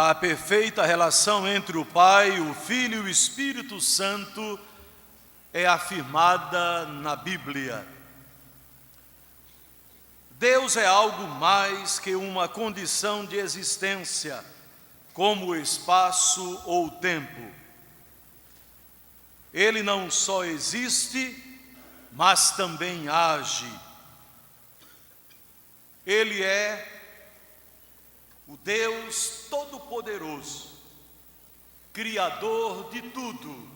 A perfeita relação entre o Pai, o Filho e o Espírito Santo é afirmada na Bíblia. Deus é algo mais que uma condição de existência, como o espaço ou o tempo. Ele não só existe, mas também age. Ele é o Deus Todo-Poderoso, Criador de tudo,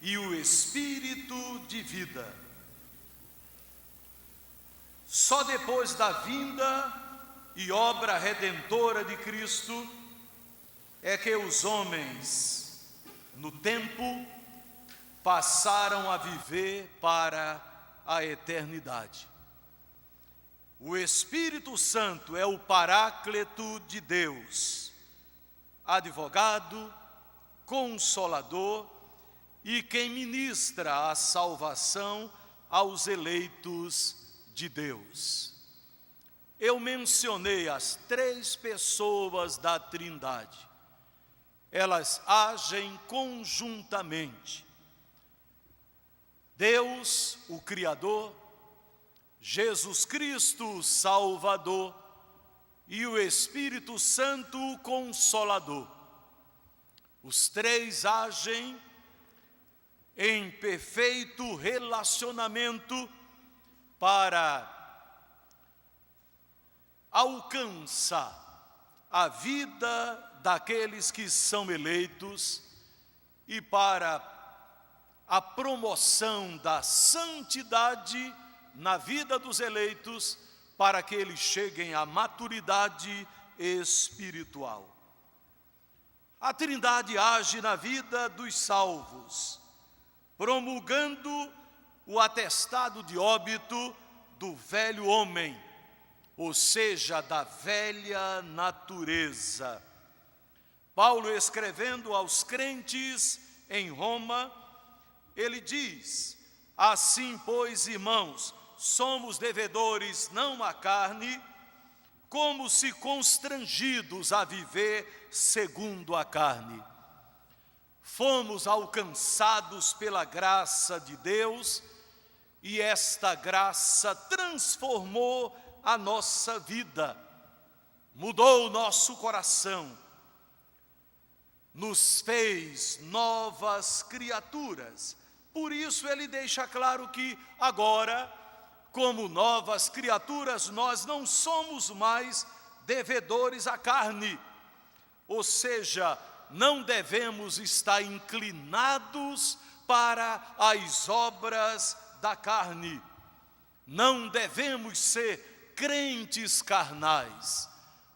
e o Espírito de vida. Só depois da vinda e obra redentora de Cristo é que os homens, no tempo, passaram a viver para a eternidade. O Espírito Santo é o Paráclito de Deus, advogado, consolador e quem ministra a salvação aos eleitos de Deus. Eu mencionei as 3 pessoas da Trindade. Elas agem conjuntamente. Deus, o Criador, Jesus Cristo, o Salvador, e o Espírito Santo, o Consolador. Os 3 agem em perfeito relacionamento para alcançar a vida daqueles que são eleitos e para a promoção da santidade na vida dos eleitos, para que eles cheguem à maturidade espiritual. A Trindade age na vida dos salvos, promulgando o atestado de óbito do velho homem, ou seja, da velha natureza. Paulo, escrevendo aos crentes em Roma, ele diz: assim, pois, irmãos, somos devedores não à carne, como se constrangidos a viver segundo a carne. Fomos alcançados pela graça de Deus e esta graça transformou a nossa vida, mudou o nosso coração, nos fez novas criaturas. Por isso ele deixa claro que agora, como novas criaturas, nós não somos mais devedores à carne, ou seja, não devemos estar inclinados para as obras da carne. Não devemos ser crentes carnais,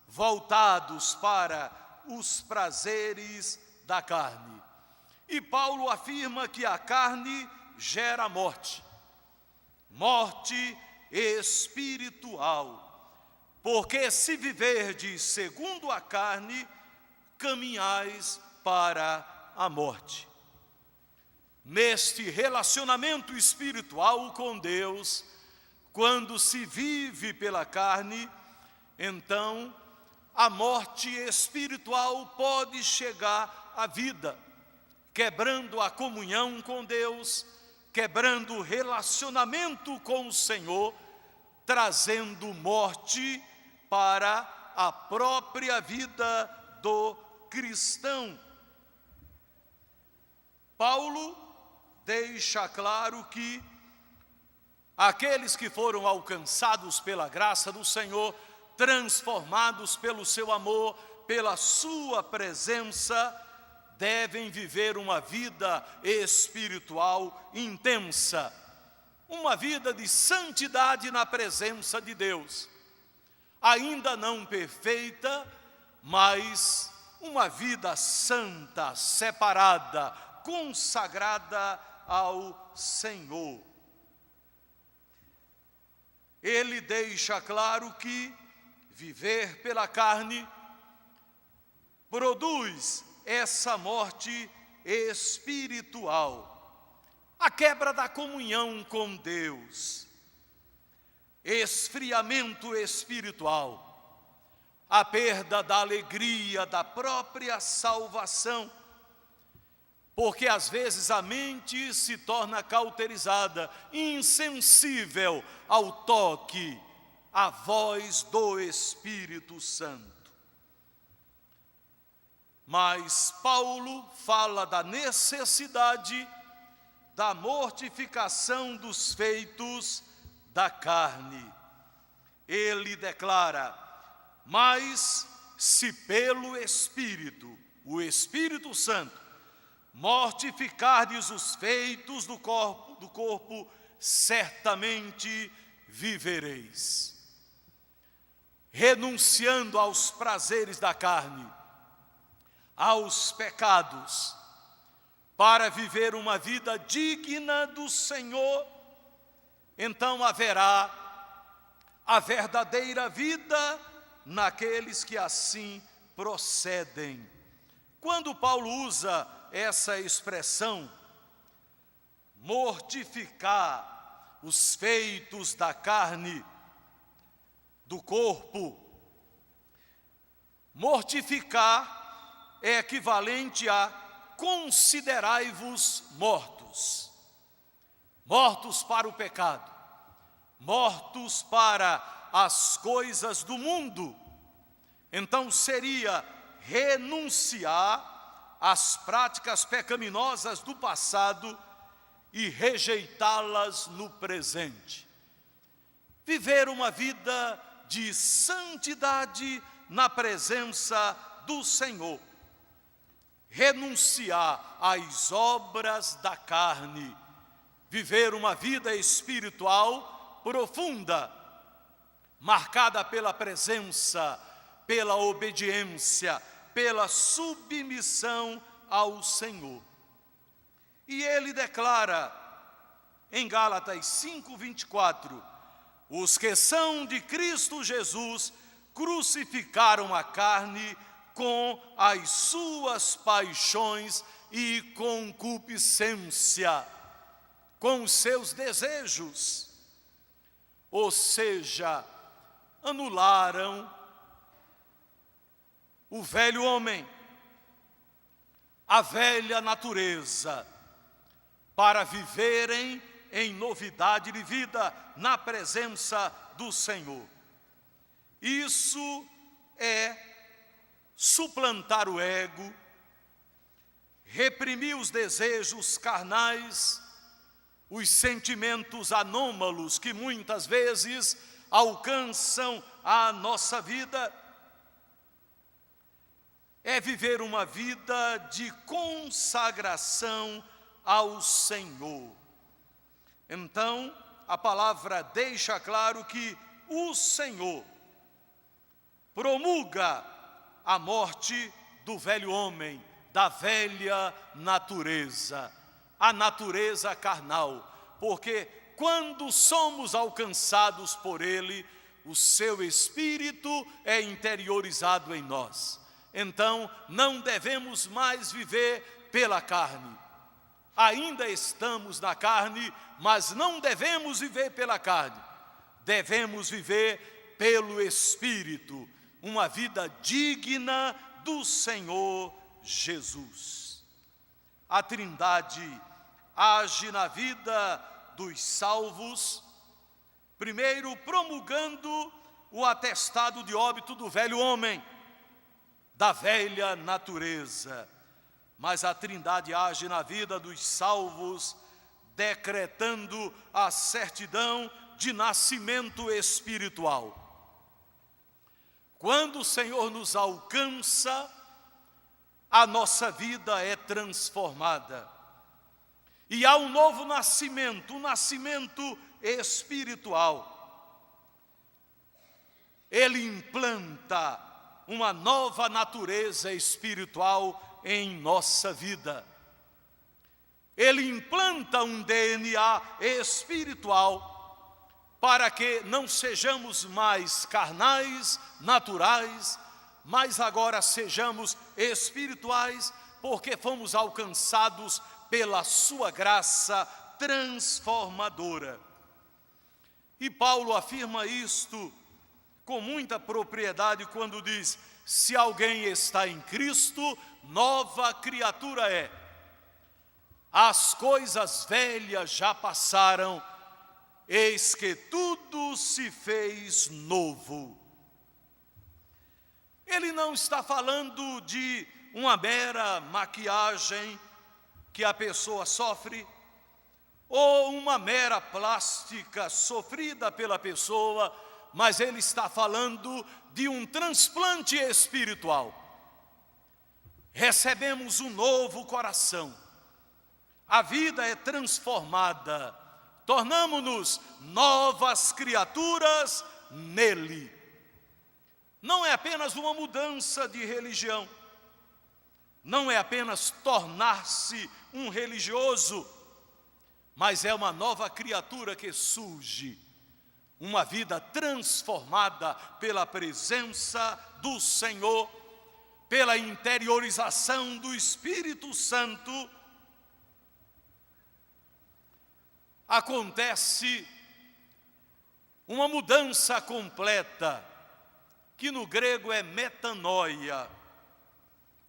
voltados para os prazeres da carne. E Paulo afirma que a carne gera morte, morte espiritual, porque se viverdes segundo a carne, caminhais para a morte. Neste relacionamento espiritual com Deus, quando se vive pela carne, então a morte espiritual pode chegar à vida, quebrando a comunhão com Deus, quebrando o relacionamento com o Senhor, trazendo morte para a própria vida do cristão. Paulo deixa claro que aqueles que foram alcançados pela graça do Senhor, transformados pelo seu amor, pela sua presença, devem viver uma vida espiritual intensa, uma vida de santidade na presença de Deus. Ainda não perfeita, mas uma vida santa, separada, consagrada ao Senhor. Ele deixa claro que viver pela carne produz essa morte espiritual, a quebra da comunhão com Deus, esfriamento espiritual, a perda da alegria da própria salvação, porque às vezes a mente se torna cauterizada, insensível ao toque, à voz do Espírito Santo. Mas Paulo fala da necessidade da mortificação dos feitos da carne. Ele declara: mas se pelo Espírito, o Espírito Santo, mortificardes os feitos do corpo, certamente vivereis. Renunciando aos prazeres da carne, aos pecados, para viver uma vida digna do Senhor, então haverá a verdadeira vida naqueles que assim procedem. Quando Paulo usa essa expressão, mortificar os feitos da carne, do corpo, mortificar é equivalente a considerai-vos mortos. Mortos para o pecado, mortos para as coisas do mundo. Então seria renunciar às práticas pecaminosas do passado e rejeitá-las no presente. Viver uma vida de santidade na presença do Senhor. Renunciar às obras da carne. Viver uma vida espiritual profunda, marcada pela presença, pela obediência, pela submissão ao Senhor. E ele declara em Gálatas 5:24, os que são de Cristo Jesus crucificaram a carne com as suas paixões e concupiscência, com os seus desejos. Ou seja, anularam o velho homem, a velha natureza, para viverem em novidade de vida na presença do Senhor. Isso é suplantar o ego, reprimir os desejos carnais, os sentimentos anômalos que muitas vezes alcançam a nossa vida. É viver uma vida de consagração ao Senhor. Então, a palavra deixa claro que o Senhor promulga a morte do velho homem, da velha natureza, a natureza carnal, porque quando somos alcançados por Ele, o seu Espírito é interiorizado em nós. Então, não devemos mais viver pela carne. Ainda estamos na carne, mas não devemos viver pela carne. Devemos viver pelo Espírito, uma vida digna do Senhor Jesus. A Trindade age na vida dos salvos, primeiro promulgando o atestado de óbito do velho homem, da velha natureza. Mas a Trindade age na vida dos salvos, decretando a certidão de nascimento espiritual. Quando o Senhor nos alcança, a nossa vida é transformada. E há um novo nascimento, um nascimento espiritual. Ele implanta uma nova natureza espiritual em nossa vida. Ele implanta um DNA espiritual para que não sejamos mais carnais, naturais, mas agora sejamos espirituais, porque fomos alcançados pela sua graça transformadora. E Paulo afirma isto com muita propriedade quando diz: se alguém está em Cristo, nova criatura é. As coisas velhas já passaram, eis que tudo se fez novo. Ele não está falando de uma mera maquiagem que a pessoa sofre, ou uma mera plástica sofrida pela pessoa, mas ele está falando de um transplante espiritual. Recebemos um novo coração, a vida é transformada, tornamo-nos novas criaturas nele. Não é apenas uma mudança de religião, não é apenas tornar-se um religioso, mas é uma nova criatura que surge, uma vida transformada pela presença do Senhor, pela interiorização do Espírito Santo. Acontece uma mudança completa, que no grego é metanoia,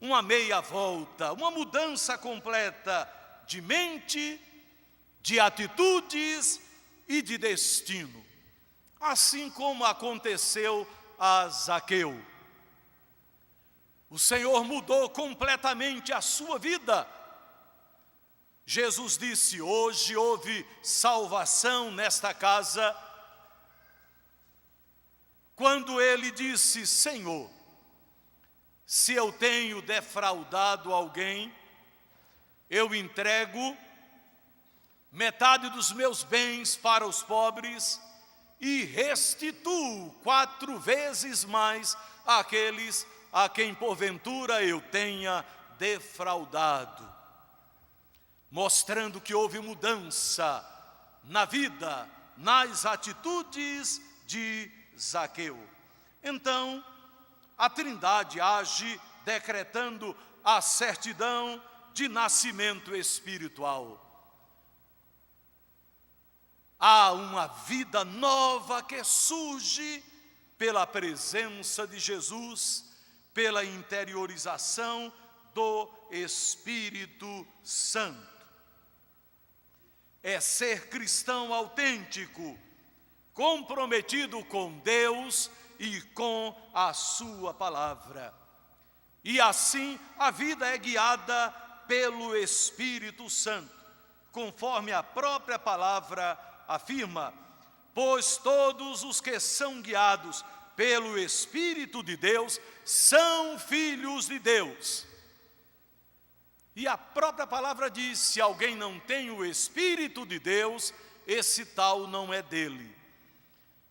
uma meia volta, uma mudança completa de mente, de atitudes e de destino. Assim como aconteceu a Zaqueu. O Senhor mudou completamente a sua vida. Jesus disse: hoje houve salvação nesta casa. Quando ele disse: Senhor, se eu tenho defraudado alguém, eu entrego metade dos meus bens para os pobres e restituo 4 vezes mais àqueles a quem porventura eu tenha defraudado. Mostrando que houve mudança na vida, nas atitudes de Zaqueu. Então, a Trindade age decretando a certidão de nascimento espiritual. Há uma vida nova que surge pela presença de Jesus, pela interiorização do Espírito Santo. É ser cristão autêntico, comprometido com Deus e com a sua palavra. E assim a vida é guiada pelo Espírito Santo, conforme a própria palavra afirma: pois todos os que são guiados pelo Espírito de Deus são filhos de Deus. E a própria palavra diz: se alguém não tem o Espírito de Deus, esse tal não é dele.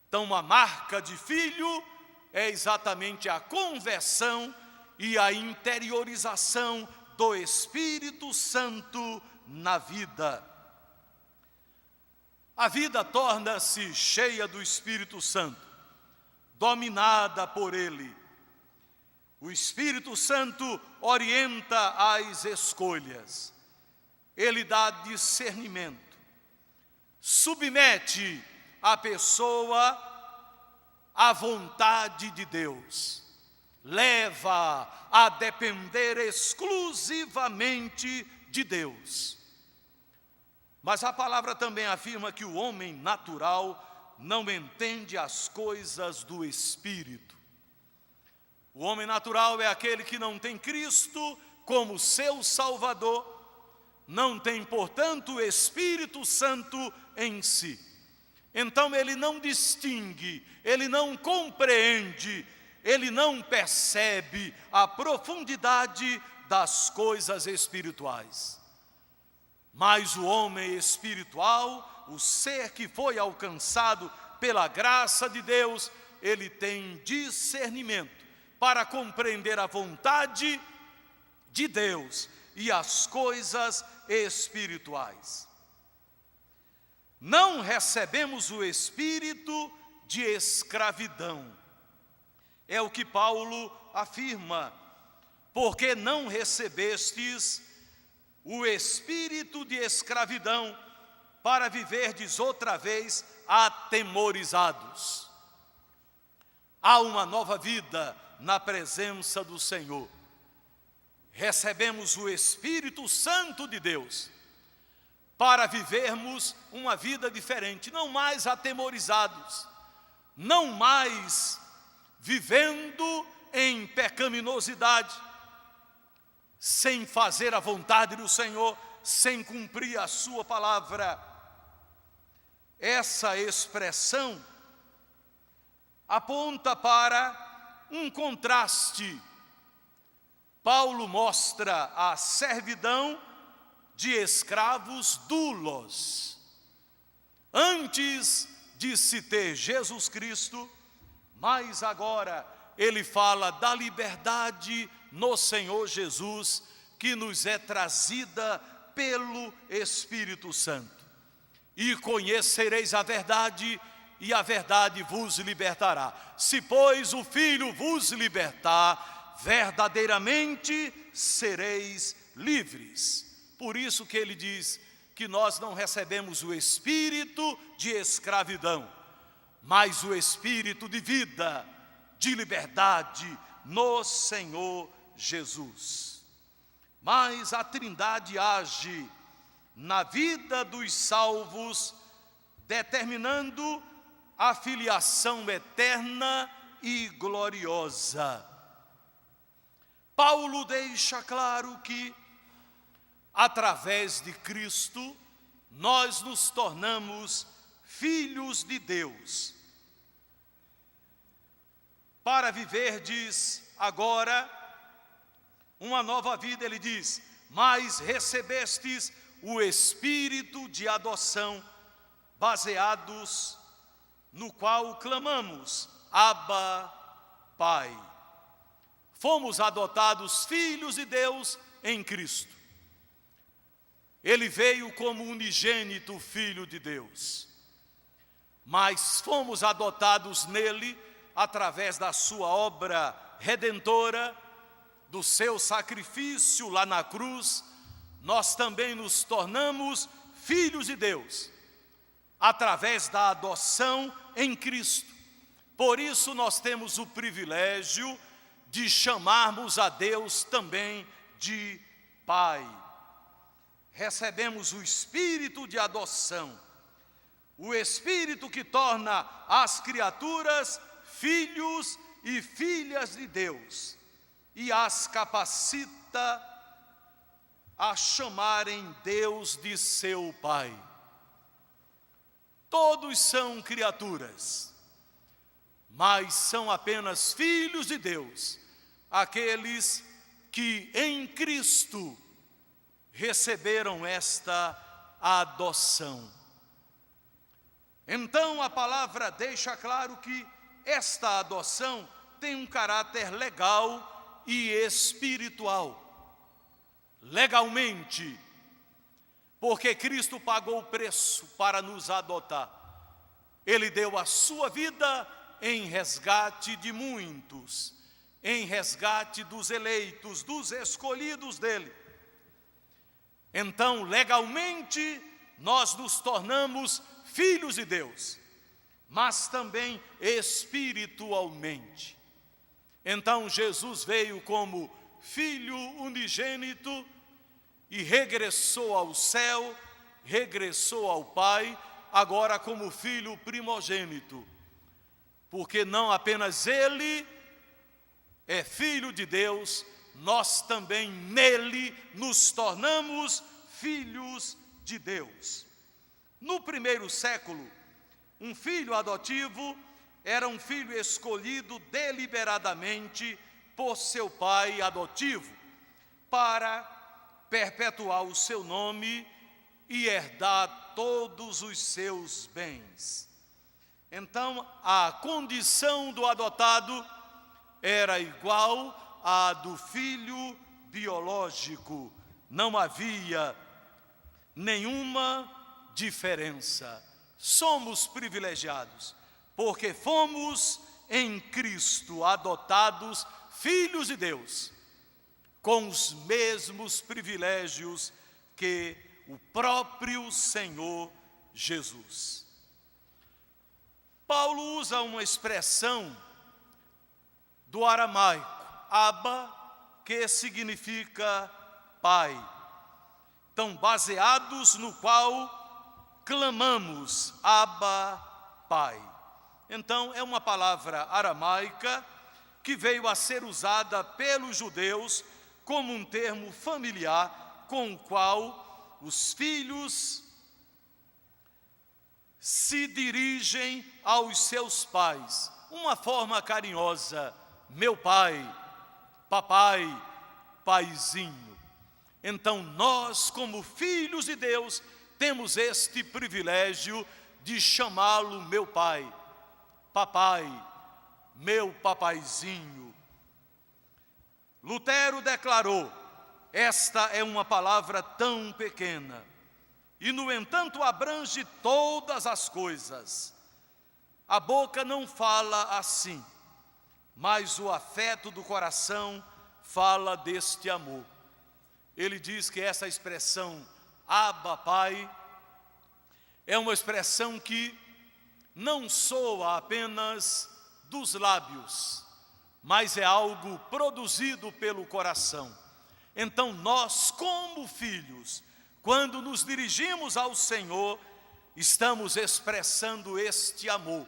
Então, a marca de filho é exatamente a conversão e a interiorização do Espírito Santo na vida. A vida torna-se cheia do Espírito Santo, dominada por ele. O Espírito Santo orienta as escolhas, ele dá discernimento, submete a pessoa à vontade de Deus, leva a depender exclusivamente de Deus. Mas a palavra também afirma que o homem natural não entende as coisas do Espírito. O homem natural é aquele que não tem Cristo como seu Salvador, não tem, portanto, o Espírito Santo em si. Então ele não distingue, ele não compreende, ele não percebe a profundidade das coisas espirituais. Mas o homem espiritual, o ser que foi alcançado pela graça de Deus, ele tem discernimento para compreender a vontade de Deus e as coisas espirituais. Não recebemos o espírito de escravidão. É o que Paulo afirma: porque não recebestes o espírito de escravidão para viverdes outra vez atemorizados. há uma nova vida na presença do Senhor. Recebemos o Espírito Santo de Deus para vivermos uma vida diferente, não mais atemorizados, não mais vivendo em pecaminosidade, sem fazer a vontade do Senhor, sem cumprir a sua palavra. Essa expressão aponta para um contraste. Paulo mostra a servidão de escravos dulos. Antes de se ter Jesus Cristo, mas agora ele fala da liberdade no Senhor Jesus, que nos é trazida pelo Espírito Santo. E conhecereis a verdade, e a verdade vos libertará. Se, pois, o Filho vos libertar, verdadeiramente sereis livres. Por isso que ele diz que nós não recebemos o espírito de escravidão, mas o espírito de vida, de liberdade no Senhor Jesus. Mas a Trindade age na vida dos salvos, determinando a filiação eterna e gloriosa. Paulo deixa claro que, através de Cristo, nós nos tornamos filhos de Deus. Para viver, diz agora, uma nova vida, ele diz, mas recebestes o Espírito de adoção, baseados no qual clamamos, Abba, Pai. Fomos adotados filhos de Deus em Cristo. Ele veio como unigênito Filho de Deus, mas fomos adotados nele através da sua obra redentora, do seu sacrifício lá na cruz. Nós também nos tornamos filhos de Deus, através da adoção em Cristo. Por isso nós temos o privilégio de chamarmos a Deus também de Pai. Recebemos o Espírito de adoção, o Espírito que torna as criaturas filhos e filhas de Deus e as capacita a chamarem Deus de seu Pai. Todos são criaturas, mas são apenas filhos de Deus, aqueles que em Cristo receberam esta adoção. Então a palavra deixa claro que esta adoção tem um caráter legal e espiritual. Legalmente, porque Cristo pagou o preço para nos adotar. Ele deu a sua vida em resgate de muitos, em resgate dos eleitos, dos escolhidos dele. Então, legalmente, nós nos tornamos filhos de Deus, mas também espiritualmente. Então, Jesus veio como Filho unigênito e regressou ao céu, regressou ao Pai, agora como Filho primogênito, porque não apenas Ele é Filho de Deus, nós também nele nos tornamos filhos de Deus. No primeiro século, um filho adotivo era um filho escolhido deliberadamente por seu pai adotivo, para perpetuar o seu nome e herdar todos os seus bens. Então, a condição do adotado era igual à do filho biológico. Não havia nenhuma diferença. Somos privilegiados, porque fomos em Cristo adotados filhos de Deus, com os mesmos privilégios que o próprio Senhor Jesus. Paulo usa uma expressão do aramaico, Abba, que significa Pai. Então, baseados no qual clamamos, Abba, Pai. Então, é uma palavra aramaica que veio a ser usada pelos judeus como um termo familiar com o qual os filhos se dirigem aos seus pais. Uma forma carinhosa, meu pai, papai, paizinho. Então nós, como filhos de Deus, temos este privilégio de chamá-lo meu pai, papai, meu papaizinho. Lutero declarou: esta é uma palavra tão pequena e, no entanto, abrange todas as coisas. A boca não fala assim, mas o afeto do coração fala deste amor. Ele diz que essa expressão, Abba, Pai, é uma expressão que não soa apenas dos lábios, mas é algo produzido pelo coração. Então nós, como filhos, quando nos dirigimos ao Senhor, estamos expressando este amor,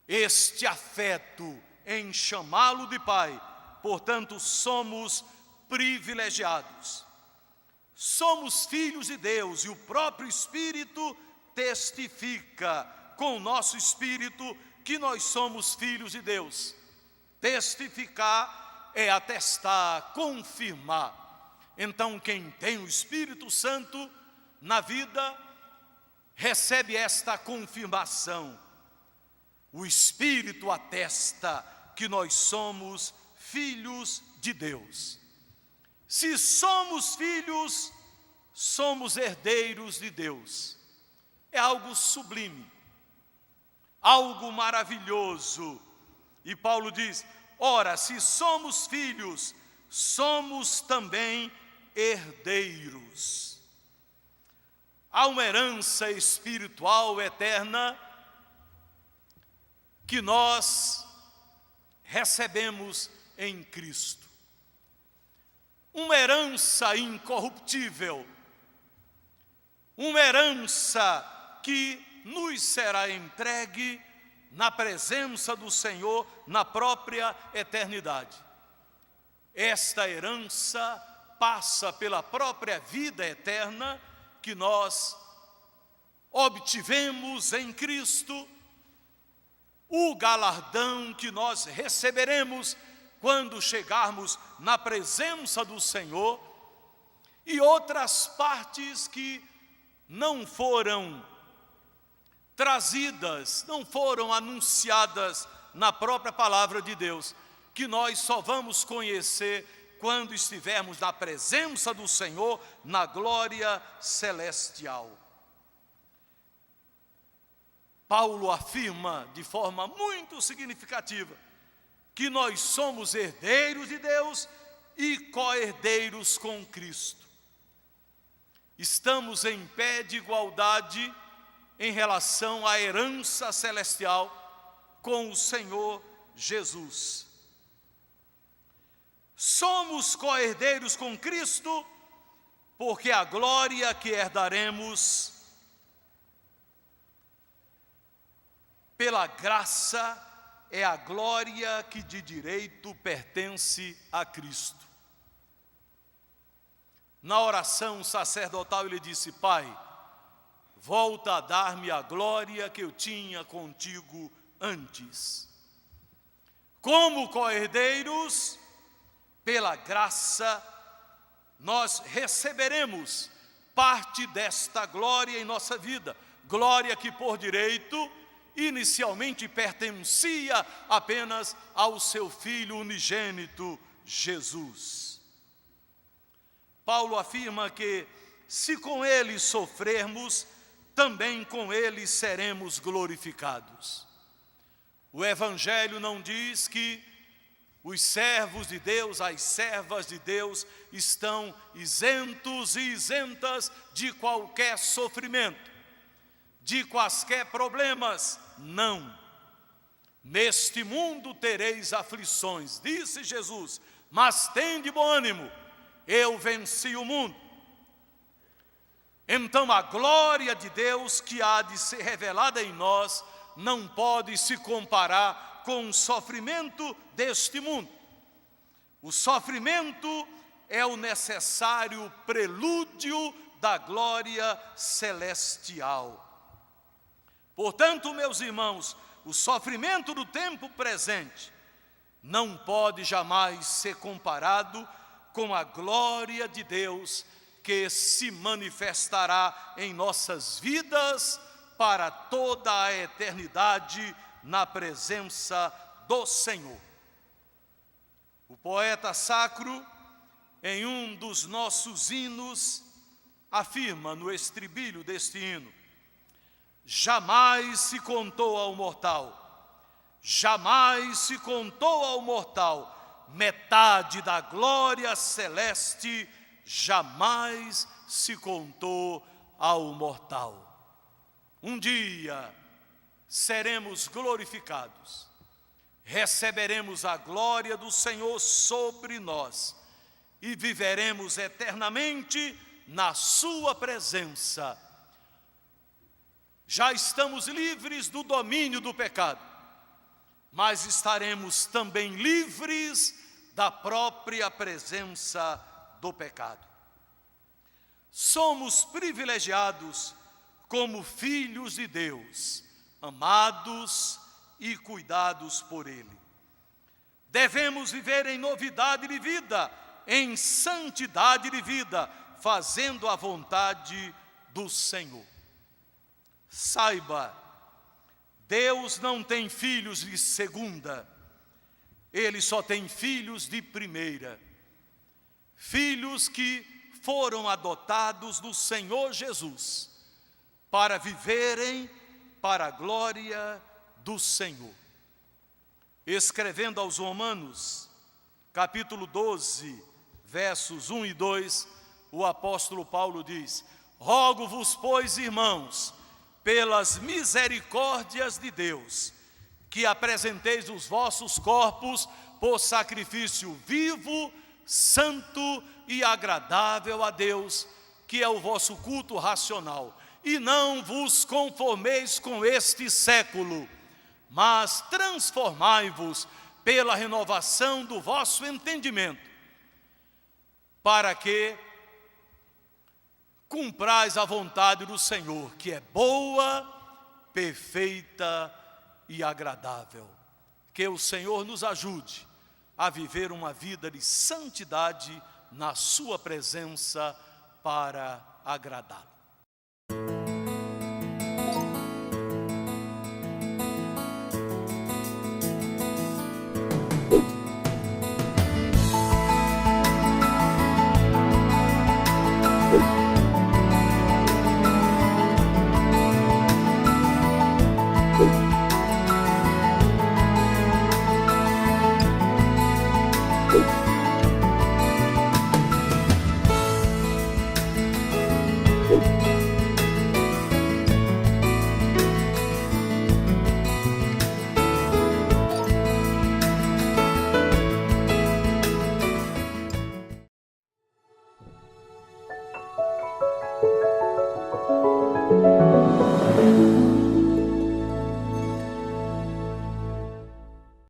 este afeto em chamá-lo de Pai. Portanto, somos privilegiados. Somos filhos de Deus e o próprio Espírito testifica com o nosso espírito que nós somos filhos de Deus. Testificar é atestar, confirmar. Então, quem tem o Espírito Santo na vida, recebe esta confirmação. O Espírito atesta que nós somos filhos de Deus. Se somos filhos, somos herdeiros de Deus. É algo sublime, algo maravilhoso. E Paulo diz: ora, se somos filhos, somos também herdeiros. Há uma herança espiritual eterna que nós recebemos em Cristo. Uma herança incorruptível, uma herança que nos será entregue na presença do Senhor na própria eternidade. Esta herança passa pela própria vida eterna que nós obtivemos em Cristo, o galardão que nós receberemos quando chegarmos na presença do Senhor, e outras partes que não foram trazidas, não foram anunciadas na própria palavra de Deus, que nós só vamos conhecer quando estivermos na presença do Senhor, na glória celestial. Paulo afirma de forma muito significativa que nós somos herdeiros de Deus e co-herdeiros com Cristo. Estamos em pé de igualdade em relação à herança celestial com o Senhor Jesus. Somos co-herdeiros com Cristo porque a glória que herdaremos pela graça é a glória que de direito pertence a Cristo. Na oração sacerdotal ele disse: Pai, volta a dar-me a glória que eu tinha contigo antes. Como co-herdeiros, pela graça, nós receberemos parte desta glória em nossa vida. Glória que por direito inicialmente pertencia apenas ao seu Filho unigênito, Jesus. Paulo afirma que, se com ele sofrermos, também com ele seremos glorificados. O Evangelho não diz que os servos de Deus, as servas de Deus, estão isentos e isentas de qualquer sofrimento, de quaisquer problemas. Não. Neste mundo tereis aflições, disse Jesus, mas tende bom ânimo, eu venci o mundo. Então a glória de Deus que há de ser revelada em nós não pode se comparar com o sofrimento deste mundo. O sofrimento é o necessário prelúdio da glória celestial. Portanto, meus irmãos, o sofrimento do tempo presente não pode jamais ser comparado com a glória de Deus que se manifestará em nossas vidas para toda a eternidade na presença do Senhor. O poeta sacro, em um dos nossos hinos, afirma no estribilho deste hino: jamais se contou ao mortal, jamais se contou ao mortal, metade da glória celeste jamais se contou ao mortal. Um dia seremos glorificados, receberemos a glória do Senhor sobre nós e viveremos eternamente na sua presença. Já estamos livres do domínio do pecado, mas estaremos também livres da própria presença do pecado. Somos privilegiados como filhos de Deus, amados e cuidados por Ele. Devemos viver em novidade de vida, em santidade de vida, fazendo a vontade do Senhor. Saiba, Deus não tem filhos de segunda, Ele só tem filhos de primeira. Filhos que foram adotados do Senhor Jesus para viverem para a glória do Senhor. Escrevendo aos Romanos, capítulo 12, versos 1 e 2, o apóstolo Paulo diz: rogo-vos, pois, irmãos, pelas misericórdias de Deus, que apresenteis os vossos corpos por sacrifício vivo, santo e agradável a Deus, que é o vosso culto racional. E não vos conformeis com este século, mas transformai-vos pela renovação do vosso entendimento, para que cumprais a vontade do Senhor, que é boa, perfeita e agradável. Que o Senhor nos ajude a viver uma vida de santidade na sua presença para agradá-lo.